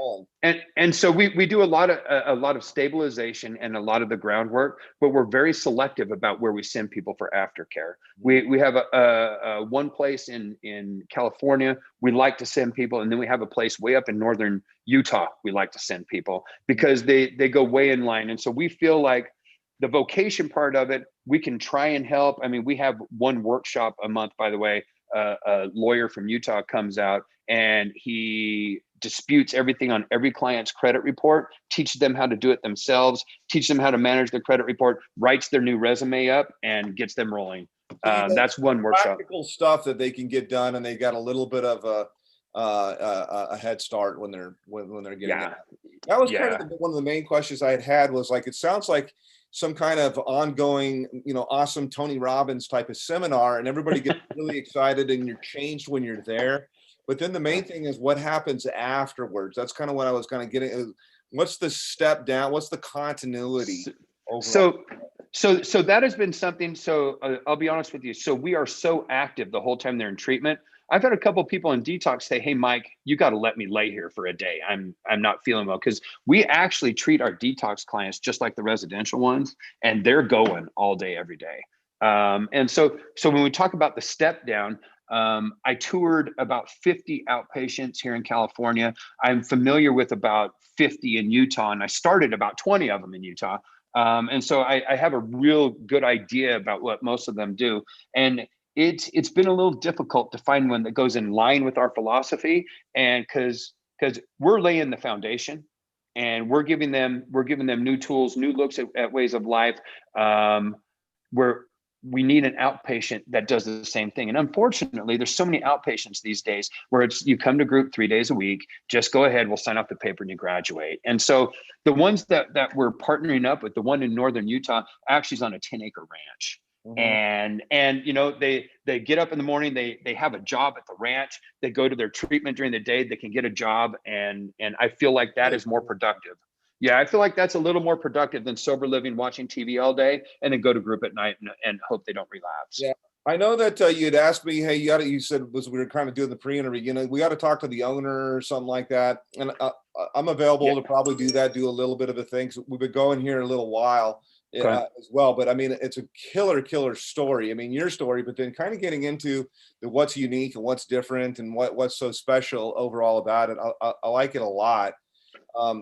and so we do a lot of stabilization and a lot of the groundwork, but we're very selective about where we send people for aftercare. We have a one place in California we like to send people, and then we have a place way up in northern Utah we like to send people, because they go way in line. And so we feel like the vocation part of it, we can try and help. I mean, we have one workshop a month, by the way. A lawyer from Utah comes out and he disputes everything on every client's credit report, teaches them how to do it themselves, teaches them how to manage their credit report, writes their new resume up, and gets them rolling. That's one workshop. Practical stuff that they can get done, and they got a little bit of a head start when they're getting it. That was kind of one of the main questions I had was like, it sounds like some kind of ongoing, you know, awesome Tony Robbins type of seminar, and everybody gets really excited and you're changed when you're there. But then the main thing is what happens afterwards. That's kind of what I was kind of getting. What's the step down? What's the continuity? So that has been something. So I'll be honest with you. So we are so active the whole time they're in treatment. I've had a couple people in detox say, "Hey, Mike, you got to let me lay here for a day. I'm not feeling well," because we actually treat our detox clients just like the residential ones, and they're going all day, every day. And so when we talk about the step down, I toured about 50 outpatients here in California. I'm familiar with about 50 in Utah, and I started about 20 of them in Utah. And so I have a real good idea about what most of them do. And it's been a little difficult to find one that goes in line with our philosophy. And because we're laying the foundation, and we're giving them new tools, new looks at ways of life. Where we need an outpatient that does the same thing. And unfortunately, there's so many outpatients these days where it's, you come to group 3 days a week, just go ahead, we'll sign off the paper and you graduate. And so the ones that we're partnering up with, the one in northern Utah actually is on a 10-acre ranch. And you know, they get up in the morning, they have a job at the ranch, they go to their treatment during the day, they can get a job, and I feel like that is more productive. Yeah, I feel like that's a little more productive than sober living, watching TV all day, and then go to group at night and hope they don't relapse. Yeah, I know that you'd asked me, hey, you said was we were kind of doing the pre-interview, you know, we got to talk to the owner or something like that, and I'm available to probably do that, do a little bit of a thing. So we've been going here a little while as well, but I mean, it's a killer story. I mean, your story, but then kind of getting into the what's unique and what's different and what's so special overall about it. I like it a lot.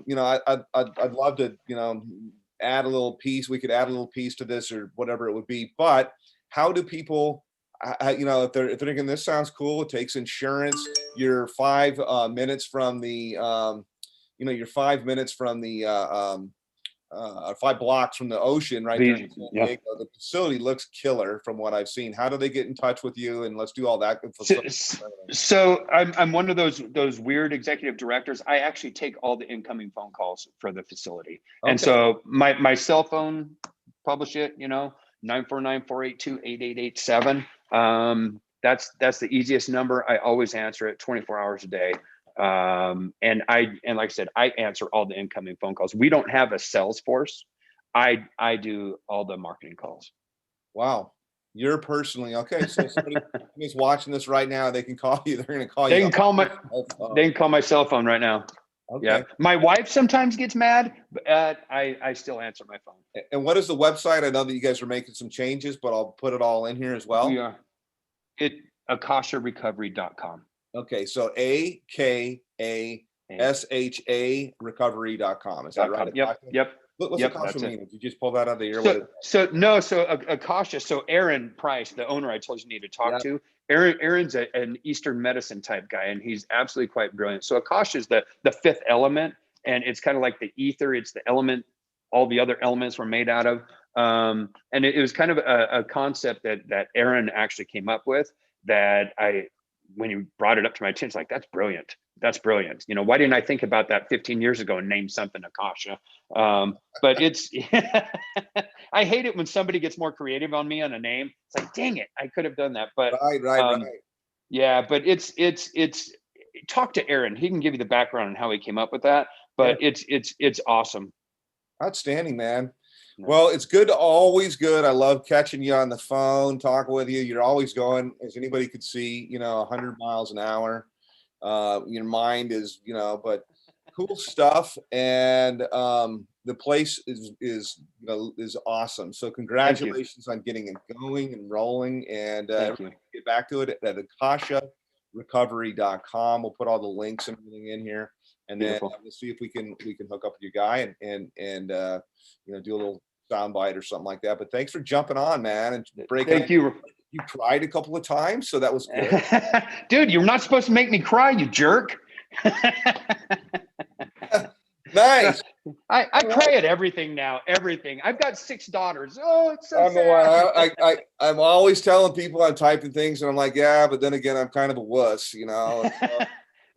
You know, I'd love to, you know, add a little piece. We could add a little piece to this or whatever it would be. But how do people, you know, if they're thinking this sounds cool, it takes insurance. You're 5 minutes from the, you know, you're 5 minutes from the 5 blocks from the ocean right there in San Diego. The facility looks killer from what I've seen. How do they get in touch with you? And let's do all that. So I'm one of those weird executive directors. I actually take all the incoming phone calls for the facility. Okay. And so my cell phone, publish it, you know, 949-482-8887. That's the easiest number. I always answer it 24 hours a day. And like I said, I answer all the incoming phone calls. We don't have a sales force. I do all the marketing calls. Wow. You're personally okay. So somebody's watching this right now, they can call you. They're going to call you. They can call my cell phone right now. Okay. Yeah. My wife sometimes gets mad, but I still answer my phone. And what is the website? I know that you guys are making some changes, but I'll put it all in here as well. Yeah. Akasharecovery.com. Okay, so AKASHA recovery.com. Is that right? Yep. What's Akasha mean? Did you just pull that out of the air? So Akasha, so Aaron Price, the owner I told you need to talk to, Aaron's an Eastern medicine type guy, and he's absolutely quite brilliant. So Akasha is the fifth element, and it's kind of like the ether. It's the element all the other elements were made out of. And it was kind of a concept that Aaron actually came up with, that when you brought it up to my attention, like, that's brilliant. That's brilliant. You know, why didn't I think about that 15 years ago and name something Akasha? But it's, I hate it when somebody gets more creative on me on a name. It's like, dang it, I could have done that. But right. Yeah, but it's talk to Aaron. He can give you the background on how he came up with that. But it's awesome. Outstanding, man. Well, it's always good. I love catching you on the phone, talking with you. You're always going, as anybody could see, 100 miles an hour. Your mind is, but cool stuff. And the place is awesome. So congratulations on getting it going and rolling. And get back to it at akasharecovery.com. We'll put all the links and everything in here. And then we'll see if we can hook up with your guy and do a little soundbite or something like that. But thanks for jumping on, man, and breaking. Thank you. You cried a couple of times, so that was good. Dude, you're not supposed to make me cry, you jerk. Nice. I cry at everything now. Everything. I've got 6 daughters. Oh, it's so sad. I'm always telling people I'm typing things, and I'm like, yeah, but then again, I'm kind of a wuss,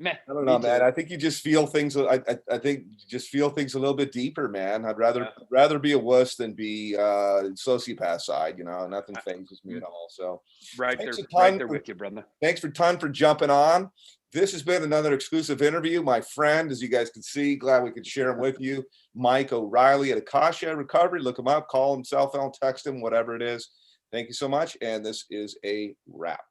Man, I don't know, man. I think you just feel things. I think you just feel things a little bit deeper, man. I'd rather be a wuss than be sociopath side. Nothing phases me at all. So right there with you, brother. Thanks for jumping on. This has been another exclusive interview. My friend, as you guys can see, glad we could share him with you. Mike O'Reilly at Akasha Recovery. Look him up, call him, cell phone, text him, whatever it is. Thank you so much. And this is a wrap.